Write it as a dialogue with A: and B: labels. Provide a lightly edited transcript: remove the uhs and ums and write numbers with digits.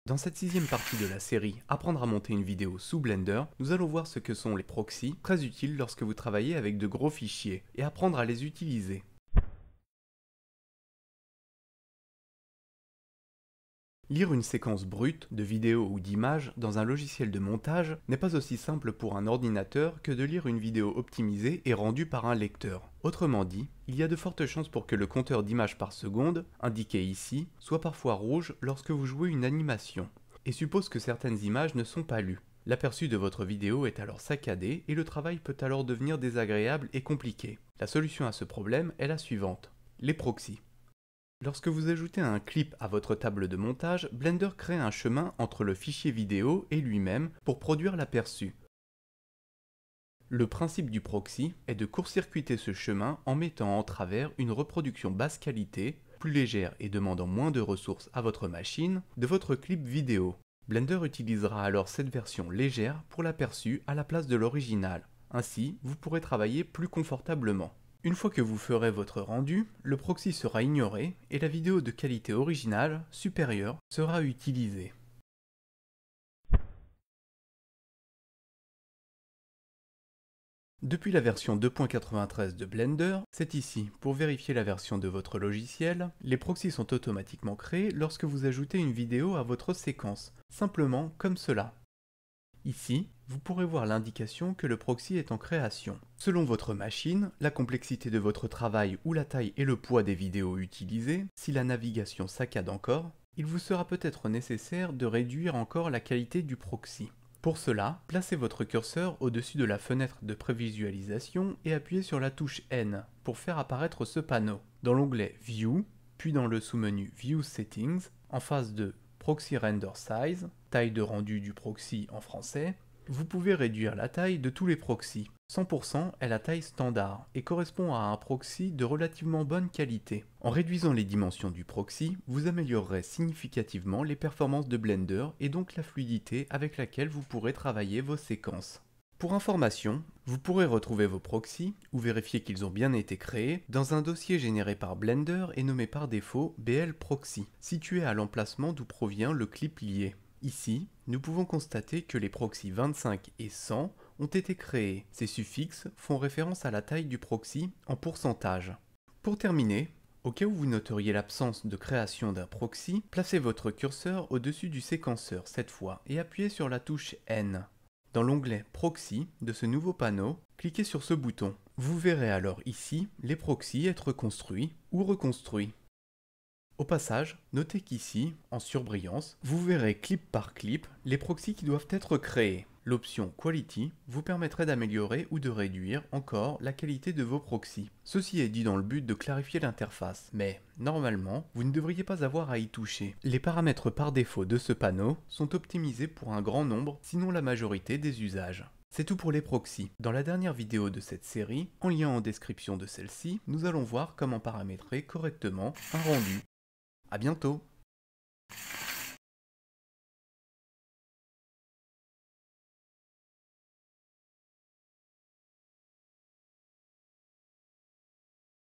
A: Dans cette sixième partie de la série Apprendre à monter une vidéo sous Blender, nous allons voir ce que sont les proxys, très utiles lorsque vous travaillez avec de gros fichiers, et apprendre à les utiliser. Lire une séquence brute, de vidéo ou d'image, dans un logiciel de montage n'est pas aussi simple pour un ordinateur que de lire une vidéo optimisée et rendue par un lecteur. Autrement dit, il y a de fortes chances pour que le compteur d'images par seconde, indiqué ici, soit parfois rouge lorsque vous jouez une animation, et suppose que certaines images ne sont pas lues. L'aperçu de votre vidéo est alors saccadé et le travail peut alors devenir désagréable et compliqué. La solution à ce problème est la suivante: les proxys. Lorsque vous ajoutez un clip à votre table de montage, Blender crée un chemin entre le fichier vidéo et lui-même pour produire l'aperçu. Le principe du proxy est de court-circuiter ce chemin en mettant en travers une reproduction basse qualité, plus légère et demandant moins de ressources à votre machine, de votre clip vidéo. Blender utilisera alors cette version légère pour l'aperçu à la place de l'original. Ainsi, vous pourrez travailler plus confortablement. Une fois que vous ferez votre rendu, le proxy sera ignoré et la vidéo de qualité originale, supérieure, sera utilisée. Depuis la version 2.93 de Blender, c'est ici, pour vérifier la version de votre logiciel, les proxys sont automatiquement créés lorsque vous ajoutez une vidéo à votre séquence, simplement comme cela. Ici, vous pourrez voir l'indication que le proxy est en création. Selon votre machine, la complexité de votre travail ou la taille et le poids des vidéos utilisées, si la navigation saccade encore, il vous sera peut-être nécessaire de réduire encore la qualité du proxy. Pour cela, placez votre curseur au-dessus de la fenêtre de prévisualisation et appuyez sur la touche N pour faire apparaître ce panneau. Dans l'onglet View, puis dans le sous-menu View Settings, en face de Proxy Render Size, taille de rendu du proxy en français, vous pouvez réduire la taille de tous les proxys. 100% est la taille standard et correspond à un proxy de relativement bonne qualité. En réduisant les dimensions du proxy, vous améliorerez significativement les performances de Blender et donc la fluidité avec laquelle vous pourrez travailler vos séquences. Pour information, vous pourrez retrouver vos proxys, ou vérifier qu'ils ont bien été créés, dans un dossier généré par Blender et nommé par défaut BL-Proxy, situé à l'emplacement d'où provient le clip lié. Ici, nous pouvons constater que les proxys 25 et 100 ont été créés. Ces suffixes font référence à la taille du proxy en pourcentage. Pour terminer, au cas où vous noteriez l'absence de création d'un proxy, placez votre curseur au-dessus du séquenceur cette fois et appuyez sur la touche N. Dans l'onglet Proxy de ce nouveau panneau, cliquez sur ce bouton. Vous verrez alors ici les proxys être construits ou reconstruits. Au passage, notez qu'ici, en surbrillance, vous verrez clip par clip les proxys qui doivent être créés. L'option Quality vous permettrait d'améliorer ou de réduire encore la qualité de vos proxys. Ceci est dit dans le but de clarifier l'interface, mais normalement, vous ne devriez pas avoir à y toucher. Les paramètres par défaut de ce panneau sont optimisés pour un grand nombre, sinon la majorité des usages. C'est tout pour les proxys. Dans la dernière vidéo de cette série, en lien en description de celle-ci, nous allons voir comment paramétrer correctement un rendu. À bientôt!